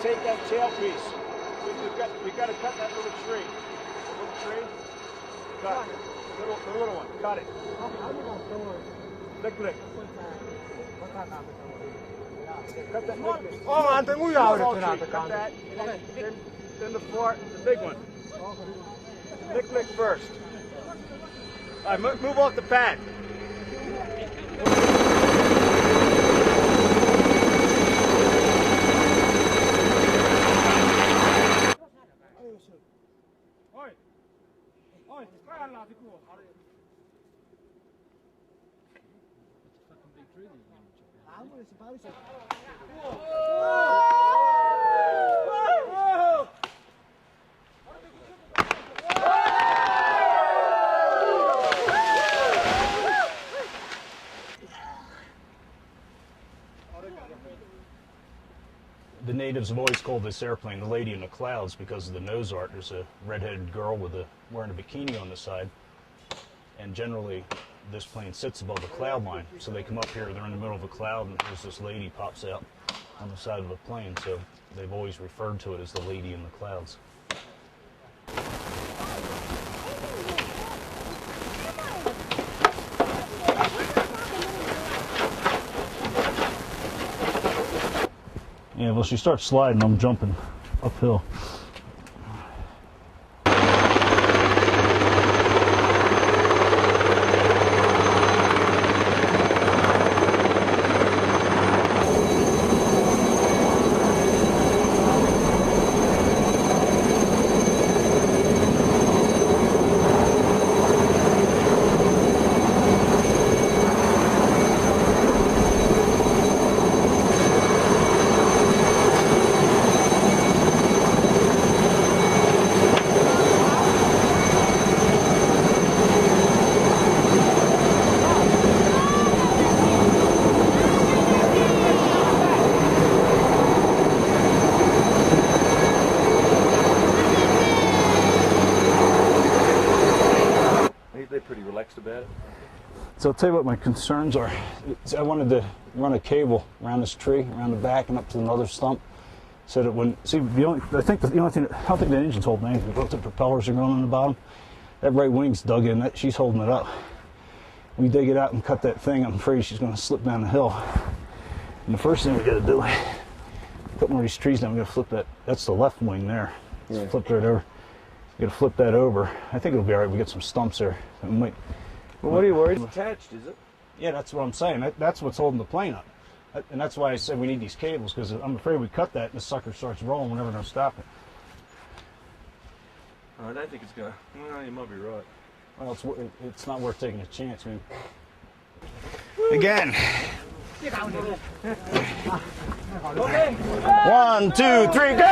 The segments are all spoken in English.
take that tail piece. We got to cut that little tree. Cut. The little one. Cut it. Lick. Cut that. Cut that. Then the big one. Lick first. All right, move off the pad. The natives have always called this airplane the Lady in the Clouds because of the nose art. There's a redheaded girl with wearing a bikini on the side, and generally this plane sits above the cloud line. So they come up here, they're in the middle of a cloud, and there's this lady pops out on the side of the plane. So they've always referred to it as the Lady in the Clouds. Yeah, well, she starts sliding, I'm jumping uphill. About it. So I'll tell you what my concerns are. I wanted to run a cable around this tree, around the back, and up to another stump, so that when I don't think the engine's holding anything. Both the propellers are going on the bottom. That right wing's dug in. She's holding it up. We dig it out and cut that thing. I'm afraid she's going to slip down the hill. And the first thing we got to do, cut one of these trees down. We got to flip that. That's the left wing there. Yeah. Flip right over. We got to flip that over. I think it'll be all right. We get some stumps there. We might. Well, what are you worried? It's attached, is it? Yeah, that's what I'm saying. That's what's holding the plane up. And that's why I said we need these cables, because I'm afraid we cut that and the sucker starts rolling. We're never going to stop it. I don't think it's going to. Well, you might be right. Well, it's not worth taking a chance. I mean. Again. 1, 2, 3, go!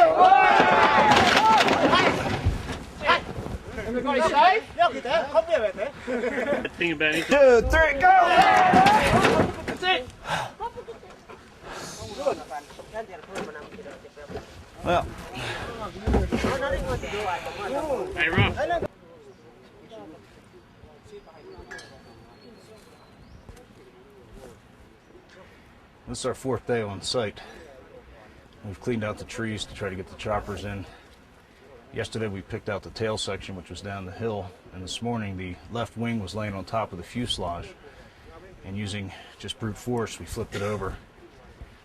Think about it. 2, 3, go! That's it. Well. Hey, Rob. This is our 4th day on site. We've cleaned out the trees to try to get the choppers in. Yesterday we picked out the tail section, which was down the hill, and this morning the left wing was laying on top of the fuselage, and using just brute force we flipped it over,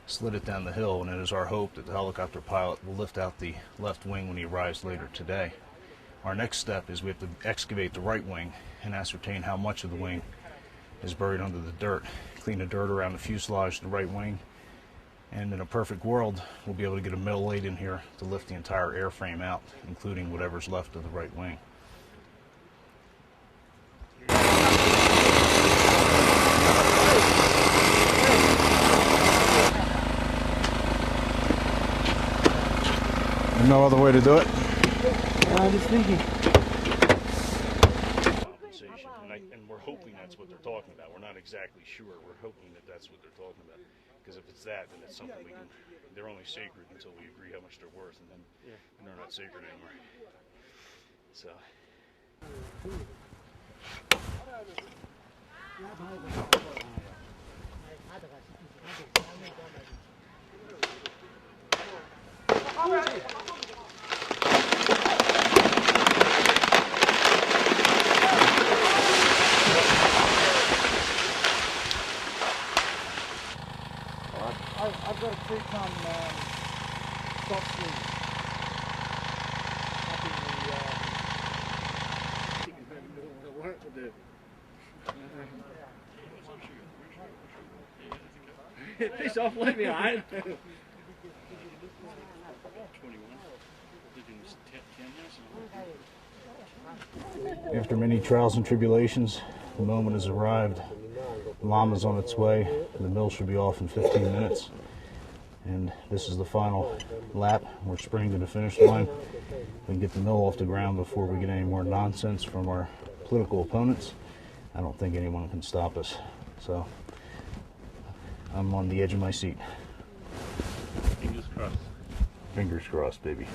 slid it down the hill, and it is our hope that the helicopter pilot will lift out the left wing when he arrives later today. Our next step is we have to excavate the right wing and ascertain how much of the wing is buried under the dirt, clean the dirt around the fuselage, the right wing, and in a perfect world we'll be able to get a mill laid in here to lift the entire airframe out, including whatever's left of the right wing. No other way to do it? I was thinking. And we're hoping that's what they're talking about. We're not exactly sure. We're hoping that that's what they're talking about. Because if it's that, then it's something we can. They're only sacred until we agree how much they're worth, and then they're not sacred anymore. So. I've got a 2-ton stop swing up in the Piss off, leave me alone. After many trials and tribulations, the moment has arrived. The llama's on its way. The mill should be off in 15 minutes. And this is the final lap. We're sprinting to the finish line. We can get the mill off the ground before we get any more nonsense from our political opponents. I don't think anyone can stop us. So I'm on the edge of my seat. Fingers crossed. Fingers crossed, baby.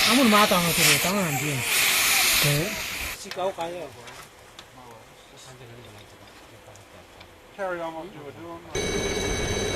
아무리 마다하면 그래 당연 안 돼. Carry on what you were doing.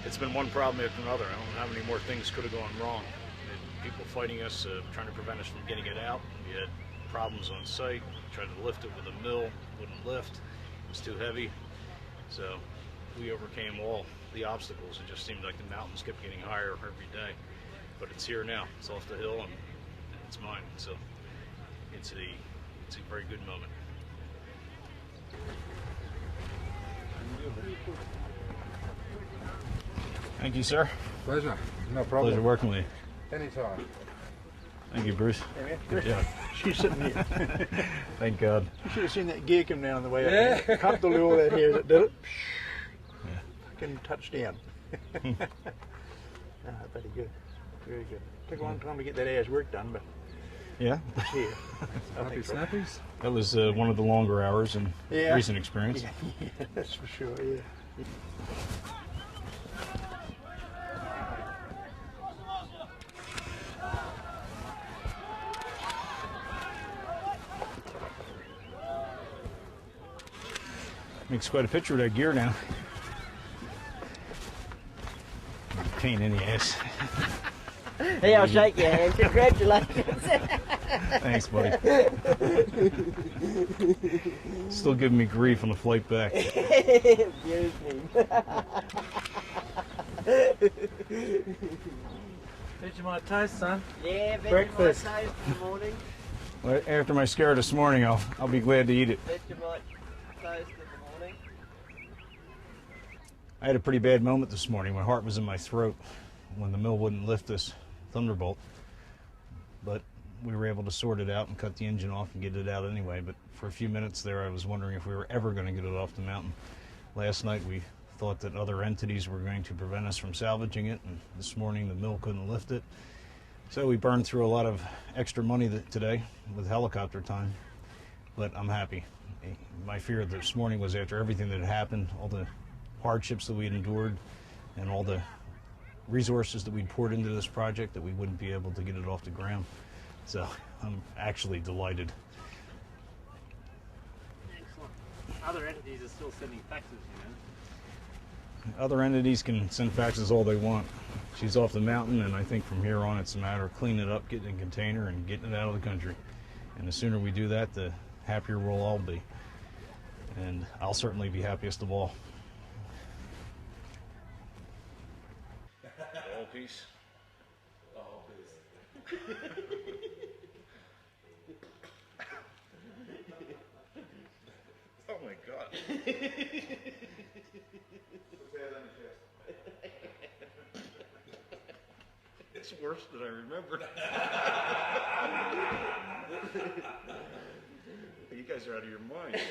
It's been one problem after another. I don't know how many more things could have gone wrong. We had people fighting us, trying to prevent us from getting it out. We had problems on site. Tried to lift it with a mill, wouldn't lift. It was too heavy. So we overcame all the obstacles. It just seemed like the mountains kept getting higher every day. But it's here now. It's off the hill and it's mine. So it's a very good moment. Thank you, sir. Pleasure. No problem. Pleasure working with you. Anytime. Thank you, Bruce. Hey, Good job. she's sitting here. Thank God. You should have seen that gear come down on the way up. Yeah. Comfortably all that here that did it. Yeah. Fucking touchdown. Very good. Very good. Took a long time to get that ass work done, but Yeah. it's here. Happy snappies? That was one of the longer hours in recent experience. Yeah, that's for sure, yeah. Makes quite a picture of that gear now. Pain in the ass. Hey, I'll shake your hand. Congratulations. Thanks, buddy. Still giving me grief on the flight back. Excuse me. Vegemite toast, son. Yeah, Breakfast. Vegemite toast in the morning. Well, after my scare this morning, I'll be glad to eat it. Vegemite toast in the morning. I had a pretty bad moment this morning. My heart was in my throat when the mill wouldn't lift this Thunderbolt. But we were able to sort it out and cut the engine off and get it out anyway. But for a few minutes there, I was wondering if we were ever going to get it off the mountain. Last night we thought that other entities were going to prevent us from salvaging it, and this morning the mill couldn't lift it. So we burned through a lot of extra money today with helicopter time, but I'm happy. My fear this morning was after everything that had happened, all the hardships that we had endured, and all the resources that we'd poured into this project, that we wouldn't be able to get it off the ground. So I'm actually delighted. Excellent. Other entities are still sending faxes, you know. Other entities can send faxes all they want. She's off the mountain, and I think from here on it's a matter of cleaning it up, getting it in a container, and getting it out of the country. And the sooner we do that, the happier we'll all be. And I'll certainly be happiest of all. All peace. All peace. Oh my God. It's worse than I remembered. You guys are out of your mind.